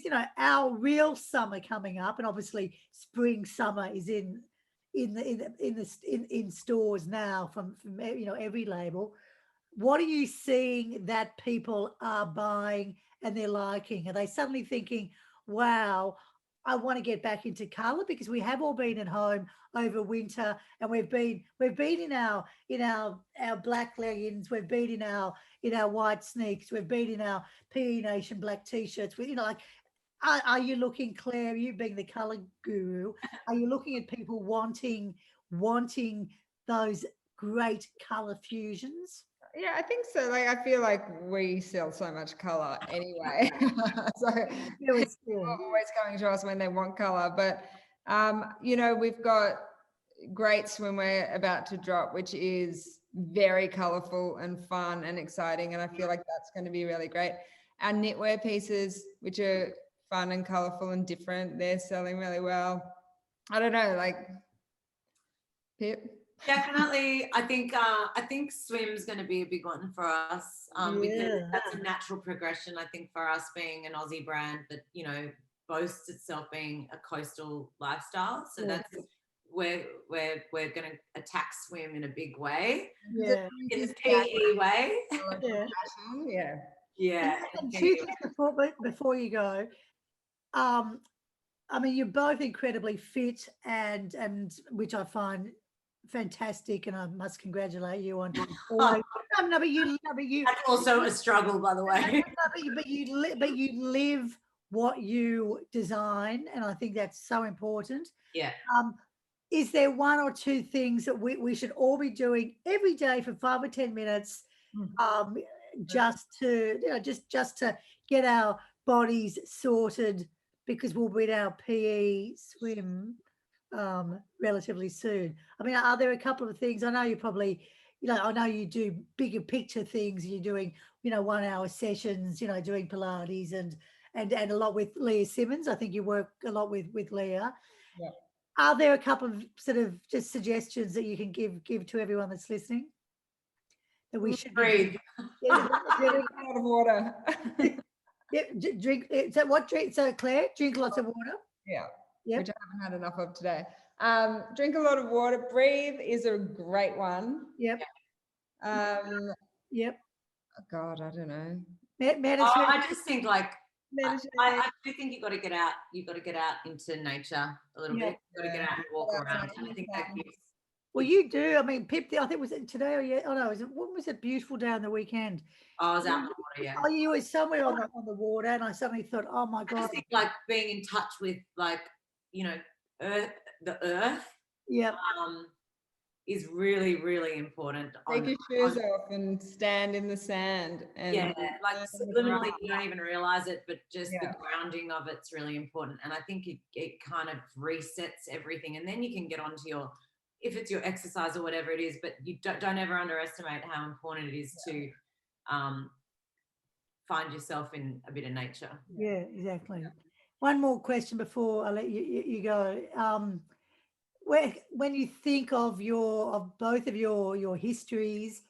you know, our real summer coming up, and obviously spring summer is in stores now from you know, every label. What are you seeing that people are buying and they're liking? Are they suddenly thinking, wow, I want to get back into color? Because we have all been at home over winter, and we've been in our black leggings, we've been in our white sneaks, we've been in our P.E Nation black t-shirts. You know, like, are you looking, Claire, you being the color guru, are you looking at people wanting those great color fusions? Yeah, I think so. Like, I feel like we sell so much color anyway. So Yeah, it's people good. are always coming to us when they want color. But, you know, we've got great swimwear about to drop, which is very colorful and fun and exciting. And I feel like that's going to be really great. Our knitwear pieces, which are fun and colorful and different, they're selling really well. I don't know, like, Pip? Definitely, I think swim's going to be a big one for us, because Yeah. that's a natural progression. I think for us being an Aussie brand that, you know, boasts itself being a coastal lifestyle, so Yeah. that's where we're going to attack swim in a big way, Yeah. in the PE way. Yeah. Yeah. Yeah, And PE two way. things before you go. I mean, you're both incredibly fit and which I find fantastic, and I must congratulate you on always. No, but you, That's also a struggle, by the way. but you live what you design, and I think that's so important. Yeah. Is there one or two things that we should all be doing every day for 5 or 10 minutes, just to, you know, just to get our bodies sorted, because we'll be at our PE swim relatively soon. I mean, are there a couple of things? I know you probably, you know, I know you do bigger picture things. You're doing, you know, 1 hour sessions, you know, doing Pilates and a lot with Leah Simmons. I think you work a lot with Leah. Yeah. Are there a couple of sort of just suggestions that you can give to everyone that's listening that we should be Breathe. yeah, Drink a lot of water. yeah, drink? So what drink? So Claire, drink lots of water. Yeah. Yep. Which I haven't had enough of today. Drink a lot of water. Breathe is a great one. Yep. Yep. Oh God, I don't know. Meditate. I just think like Meditate. I do think you've got to get out. You've got to get out into nature a little Yeah. bit. You've got to get out and walk Well, that's around. like And I think that gives. Well, you do. I mean, Pip, I think was it today or yeah? Oh no, what was it? Beautiful day on the weekend. I was out in the water, yeah. Oh, you were somewhere on the water, and I suddenly thought, oh my I god. just think like being in touch with, like, you know, the earth, Yeah. is really, really important. Take your shoes off and stand in the sand. And Yeah, like subliminally, you don't even realize it, but just Yeah. the grounding of it's really important. And I think it kind of resets everything, and then you can get onto your, if it's your exercise or whatever it is, but you don't ever underestimate how important it is to find yourself in a bit of nature. Yeah, exactly. One more question before I let you go. When you think of both of your histories,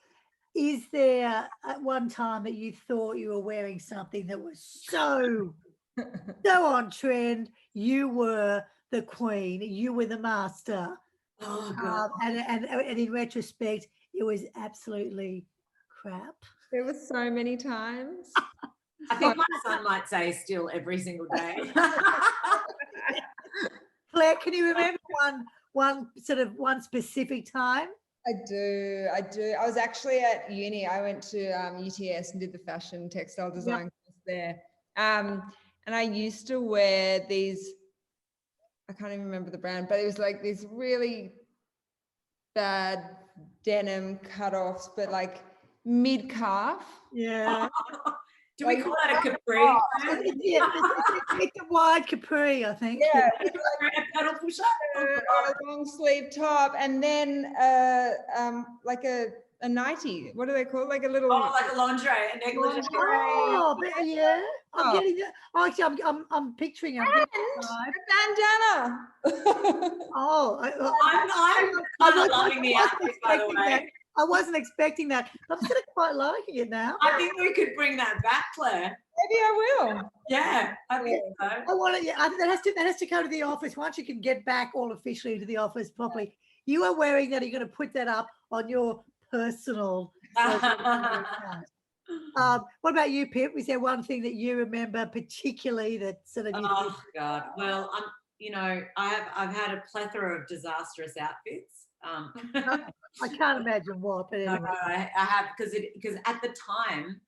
is there at one time that you thought you were wearing something that was so on trend? You were the queen, you were the master, Oh God. and in retrospect, it was absolutely crap. there were so many times. I think my son might say still every single day. Claire, can you remember one specific time? I do. I was actually at uni. I went to UTS and did the fashion textile design course there. And I used to wear these, I can't even remember the brand, but it was like these really bad denim cutoffs, but like mid-calf. Yeah. Do we call that a capri? Yeah, it's a wide capri, I think. Yeah, A pedal pusher? a long sleeve top, and then like a nightie. What do they call it? Like a little. Oh, like a lingerie, a negligee. Oh, but yeah, I'm getting that. Oh, actually, I'm picturing. I'm getting a bandana. Oh, I'm kind of loving the outfit, by the way. I wasn't expecting that. I'm sort of quite liking it now. I think we could bring that back, Claire. Maybe I will. Yeah, I think so. I want to. Yeah, I think that has to go to the office once you can get back all officially into the office properly. You are wearing that. You're going to put that up on your personal. What about you, Pip? Is there one thing that you remember particularly that sort of? Oh God! Well, I've had a plethora of disastrous outfits. I can't imagine what, but anyway. No, I have, because at the time,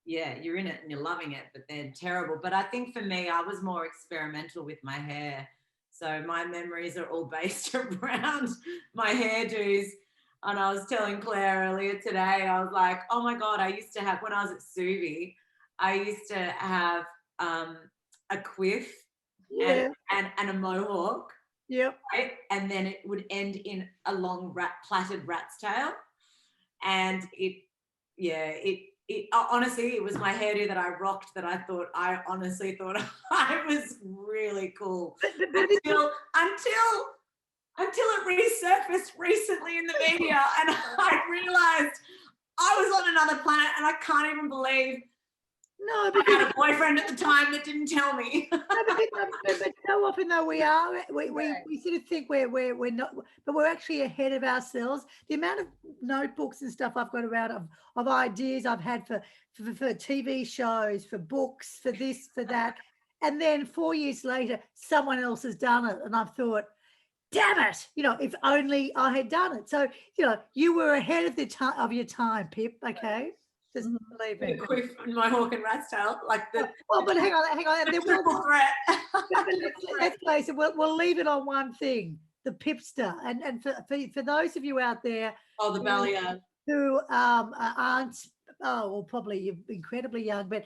yeah, you're in it and you're loving it, but they're terrible. But I think for me, I was more experimental with my hair. So my memories are all based around my hairdos. And I was telling Claire earlier today, I was like, oh my God, I used to have, when I was at Suvi, I used to have a quiff Yeah. and a mohawk, Yep. right? And then it would end in a long plaited rat's tail. And honestly, it was my hairdo that I rocked that I honestly thought I was really cool until it resurfaced recently in the media, and I realized I was on another planet, and I can't even believe No, I because had a boyfriend at the time that didn't tell me. but so often though we sort of think we're not, but we're actually ahead of ourselves. The amount of notebooks and stuff I've got around of ideas I've had for TV shows, for books, for this, for that, and then 4 years later, someone else has done it, and I've thought, damn it, if only I had done it. So you were ahead of your time, Pip. Okay. Just believe me. Quiff and mohawk and rat's tail, like the but hang on. the triple threat. Let's face it. We'll leave it on one thing: the Pipster. And for those of you out there, The balayage, who aren't probably incredibly young, but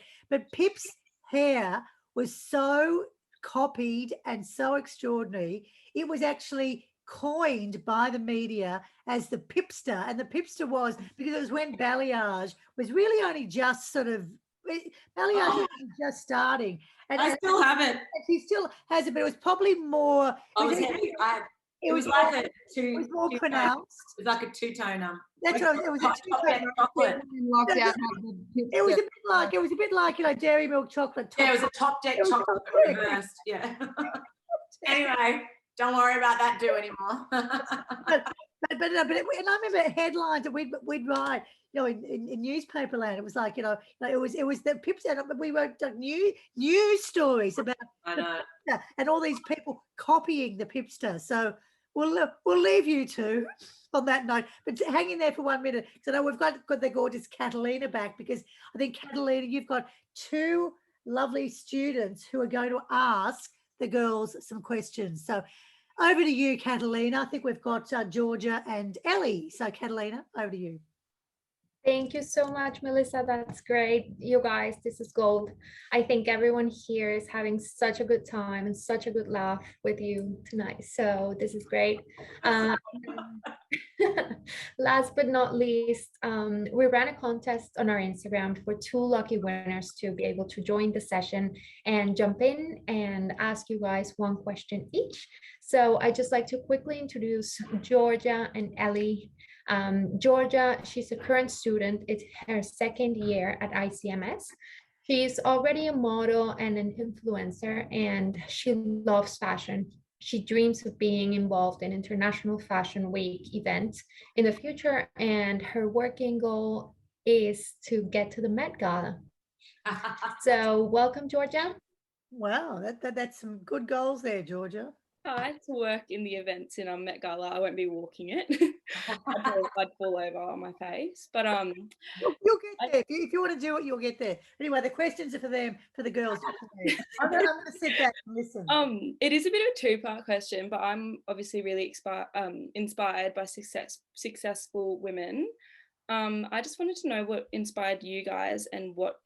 Pip's hair was so copied and so extraordinary. It was actually coined by the media as the Pipster, and the Pipster was because it was when balayage was really only just balayage was just starting, and I still have it. and he still has it, but it was probably more. It was more pronounced. It was like a two-tone. That's what it was. A two-tone chocolate. It was a bit like Dairy Milk chocolate. Yeah, it was a top deck chocolate reversed. Yeah. Anyway, don't worry about that do anymore. And I remember headlines that we'd write, in newspaper land. It was like, it was the Pips, and we wrote news stories about I know. and all these people copying the Pipster. So we'll leave you two on that note, but hang in there for 1 minute, because I know we've got the gorgeous Catalina back, because I think, Catalina, you've got two lovely students who are going to ask the girls some questions. So over to you, Catalina. I think we've got Georgia and Ellie. So Catalina, over to you. Thank you so much, Melissa. That's great. You guys, this is gold. I think everyone here is having such a good time and such a good laugh with you tonight. So this is great. Last but not least, we ran a contest on our Instagram for 2 lucky winners to be able to join the session and jump in and ask you guys 1 question each. So I'd just like to quickly introduce Georgia and Ellie. Georgia, she's a current student. It's her 2nd year at ICMS. She's already a model and an influencer, and she loves fashion. She dreams of being involved in International Fashion Week event in the future, and her working goal is to get to the Met Gala. So welcome, Georgia. Wow, that's some good goals there, Georgia. I to work in the events in Met Gala. I won't be walking it. I'd fall over on my face. But you'll get there. If you want to do it, you'll get there. Anyway, the questions are for them, for the girls. I'm going to sit back and listen. It is a bit of a 2-part question, but I'm obviously really inspired by successful women. I just wanted to know what inspired you guys, and what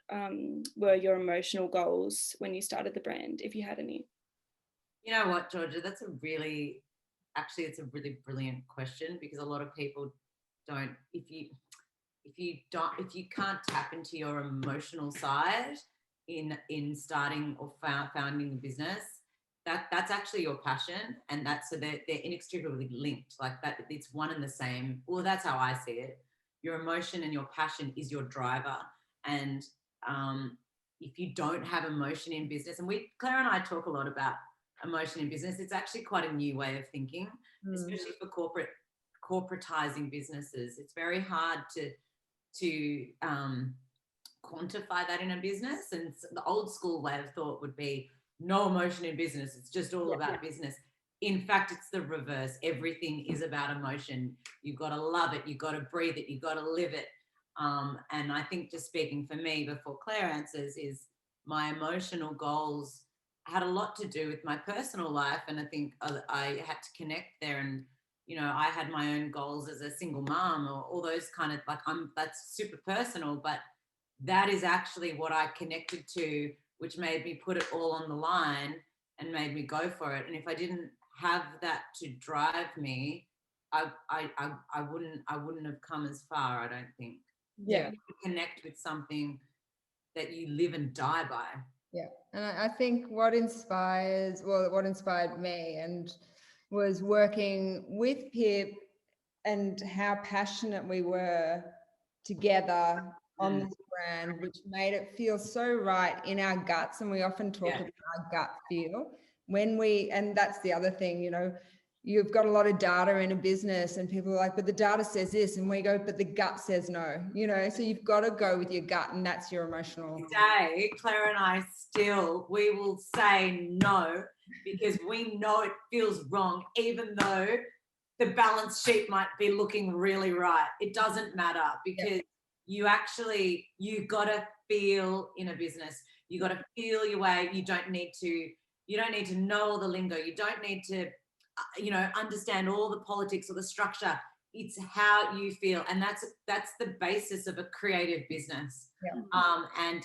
were your emotional goals when you started the brand, if you had any. You know what, Georgia? It's a really brilliant question, because a lot of people don't. If you can't tap into your emotional side in starting or founding a business, that's actually your passion, and so they're inextricably linked. Like that, it's one and the same. Well, that's how I see it. Your emotion and your passion is your driver, and if you don't have emotion in business, and Claire and I talk a lot about emotion in business, it's actually quite a new way of thinking, especially for corporatizing businesses. It's very hard to quantify that in a business, and the old school way of thought would be no emotion in business, it's just all about business. In fact, it's the reverse. Everything is about emotion. You've got to love it, you've got to breathe it, you've got to live it. And I think, just speaking for me before Claire answers, is my emotional goals had a lot to do with my personal life, and I think I had to connect there and you know, I had my own goals as a single mom, or all those kind of, like, that's super personal, but that is actually what I connected to, which made me put it all on the line and made me go for it. And if I didn't have that to drive me, I wouldn't have come as far, I don't think. Yeah. Connect with something that you live and die by. Yeah. And I think what inspired me and was working with Pip and how passionate we were together on this brand, which made it feel so right in our guts. And we often talk about our gut feel and that's the other thing, you know, you've got a lot of data in a business and people are like, but the data says this, and we go, but the gut says no, you know, so you've got to go with your gut, and that's your emotional. Today, Claire and I we will say no, because we know it feels wrong, even though the balance sheet might be looking really right. It doesn't matter, because you got to feel in a business. You got to feel your way. You don't need to know all the lingo. You don't need to, you know, understand all the politics or the structure. It's how you feel, and that's the basis of a creative business. And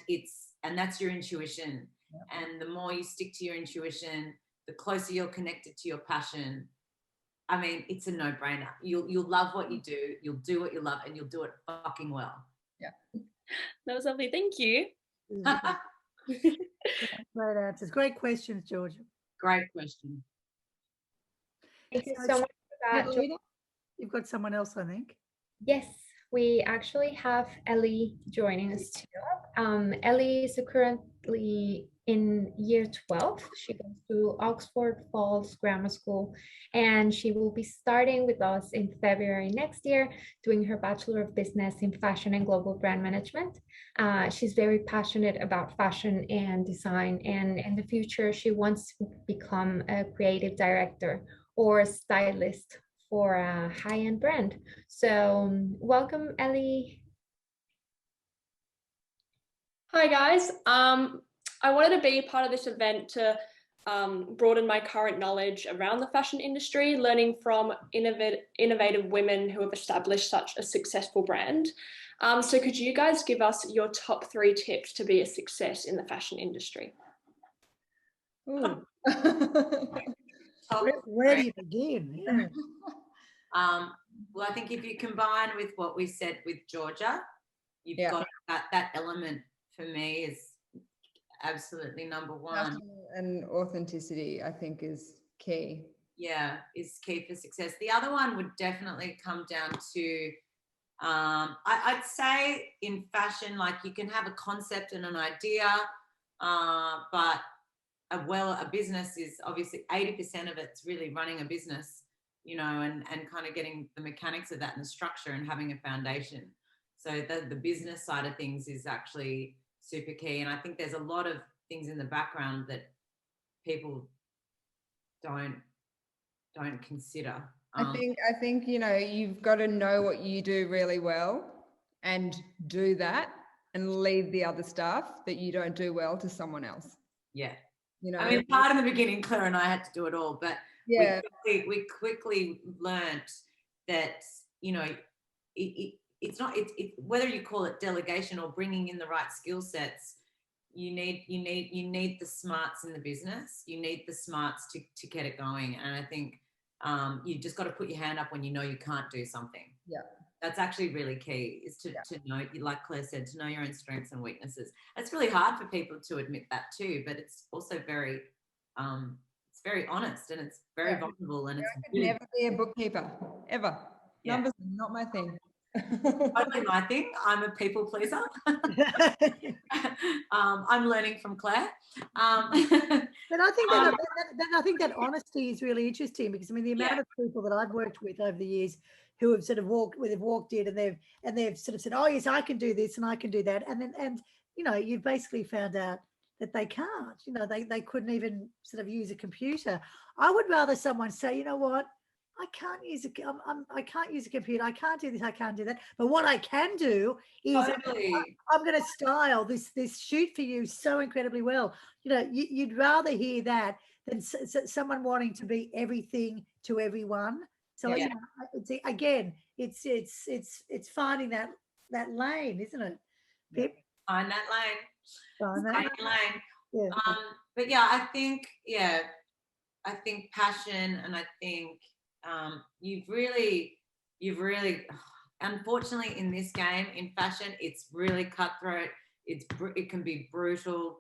that's your intuition. And the more you stick to your intuition, the closer you're connected to your passion. I mean, it's a no-brainer. You'll love what you do. You'll do what you love, and you'll do it fucking well. Yeah, that was lovely. Thank you. Great answers. Great questions, Georgia. Great question. Thank you so much for that. You've got someone else, I think. Yes, we actually have Ellie joining us too. Ellie is currently in year 12. She goes to Oxford Falls Grammar School, and she will be starting with us in February next year, doing her Bachelor of Business in Fashion and Global Brand Management. She's very passionate about fashion and design, and in the future, she wants to become a creative director or a stylist for a high-end brand. So welcome, Ellie. Hi guys. I wanted to be part of this event to broaden my current knowledge around the fashion industry, learning from innovative women who have established such a successful brand. So could you guys give us your top 3 tips to be a success in the fashion industry? Ooh. Where do you begin? Yeah. Well, I think if you combine with what we said with Georgia, you've got that element, for me, is absolutely number one. And authenticity, I think, is key. Yeah, is key for success. The other one would definitely come down to, I'd say in fashion, like, you can have a concept and an idea, but a business is obviously 80% of it's really running a business, you know, and kind of getting the mechanics of that and the structure and having a foundation. So the business side of things is actually super key. And I think there's a lot of things in the background that people don't consider. I think, you know, you've got to know what you do really well and do that, and leave the other stuff that you don't do well to someone else. Yeah. You know, I mean, part in the beginning, Claire and I had to do it all, but we quickly learned that, you know, it's not whether you call it delegation or bringing in the right skill sets. You need the smarts in the business. You need the smarts to get it going. And I think you just got to put your hand up when you know you can't do something. Yeah, that's actually really key, is to know, like Claire said, to know your own strengths and weaknesses. It's really hard for people to admit that too, but it's also very honest, and it's very vulnerable, and it's really... never be a bookkeeper ever. Numbers are not my thing. Totally my thing. I'm a people pleaser. I'm learning from Claire. But I think that honesty is really interesting, because I mean, the amount of people that I've worked with over the years who have sort of walked in and they've sort of said, oh yes, I can do this and I can do that, and you know, you've basically found out that they can't. You know, they couldn't even sort of use a computer. I would rather someone say, you know what, I can't use a computer. I can't do this. I can't do that. But what I can do is I'm going to style this shoot for you so incredibly well. You know, you'd rather hear that than someone wanting to be everything to everyone. So you know, it's, again, it's finding that lane, isn't it, Pip? Find that lane. Find that Find your lane. Yeah. But yeah, I think passion, and I think you've really, unfortunately, in this game, in fashion, it's really cutthroat. It can be brutal.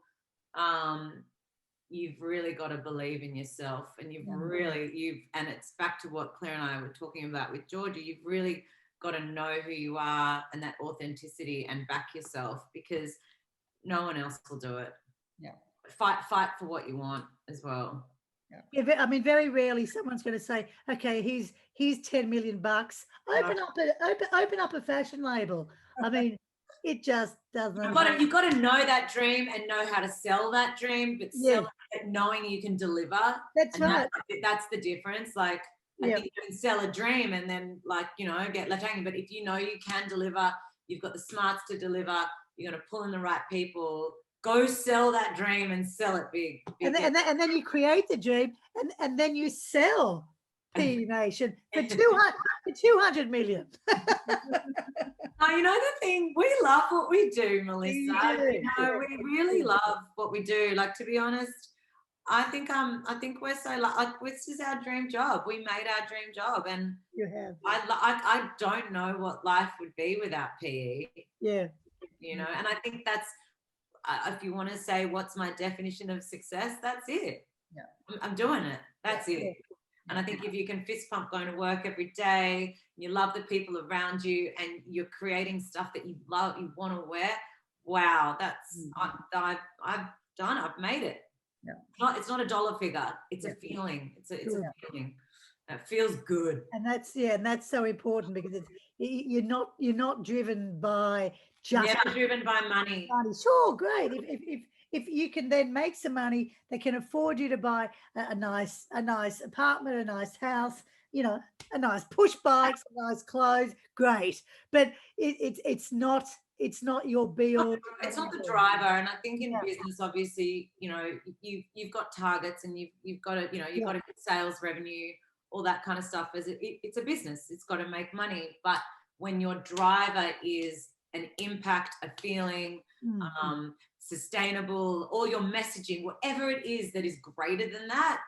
You've really got to believe in yourself, and and it's back to what Claire and I were talking about with Georgia. You've really got to know who you are and that authenticity, and back yourself, because no one else will do it. Yeah. Fight for what you want as well. Yeah, I mean, very rarely someone's going to say, "Okay, here's $10 million. Open up a fashion label." I mean, it just doesn't. You've got to know that dream and know how to sell that dream, but sell it knowing you can deliver. That's right. That's the difference. Like, I think you can sell a dream and then, like, you know, get left hanging. But if you know you can deliver, you've got the smarts to deliver. You're going to pull in the right people. Go sell that dream and sell it big. And then you create the dream, and then you sell P.E Nation for 200 million. Oh, you know the thing, we love what we do, Melissa. You know, we really love what we do. Like, to be honest, I think we're so like, this is our dream job. We made our dream job, and you have. I don't know what life would be without PE. Yeah. You know, and I think that's, if you want to say what's my definition of success, that's it. Yeah, I'm doing it. That's it. And I think if you can fist pump going to work every day, you love the people around you, and you're creating stuff that you love, you want to wear, wow, that's I've made it. Yeah. It's not a dollar figure. It's a feeling. It's a feeling. That feels good. And that's so important, because you're not driven by just never driven by money. Sure, great. If you can then make some money that can afford you to buy a nice apartment, a nice house, you know, a nice push bikes, nice clothes, great. But it's not your be all. It's not the driver. And I think in business, obviously, you know, you've got targets, and you've got to, you know, you've got to get sales revenue, all that kind of stuff. It's a business. It's got to make money. But when your driver is an impact, a feeling, sustainable, or your messaging, whatever it is that is greater than that,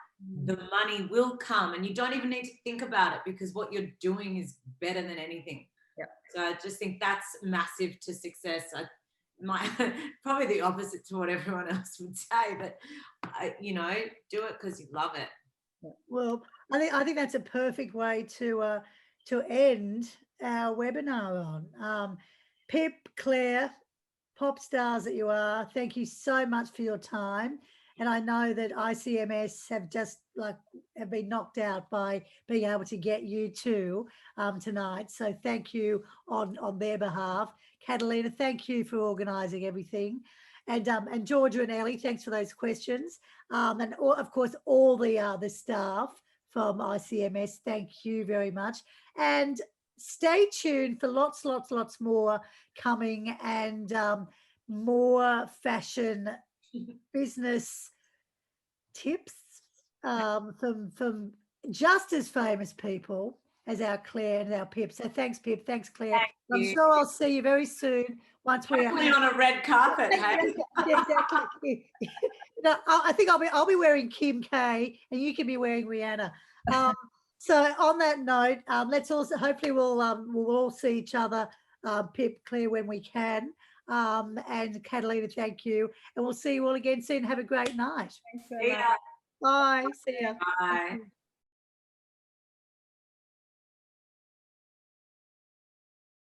the money will come, and you don't even need to think about it, because what you're doing is better than anything. Yeah. So I just think that's massive to success. Probably the opposite to what everyone else would say, but you know, do it because you love it. Well, I think that's a perfect way to end our webinar on. Pip, Claire, pop stars that you are, thank you so much for your time. And I know that ICMS have been knocked out by being able to get you two tonight. So thank you on their behalf. Catalina, thank you for organising everything. And Georgia and Ellie, thanks for those questions. And of course, all the staff from ICMS, thank you very much. And stay tuned for lots more coming, and more fashion business tips from just as famous people as our Claire and our Pip. So thanks, Pip. Thanks, Claire. I'm sure I'll see you very soon once we're on a red carpet. Hey? Yeah, exactly. No, I think I'll be wearing Kim K, and you can be wearing Rihanna. So on that note, let's also hopefully we'll all see each other, Pip, Claire, when we can. And Catalina, thank you, and we'll see you all again soon. Have a great night. Thanks so much. Bye. See ya. Bye.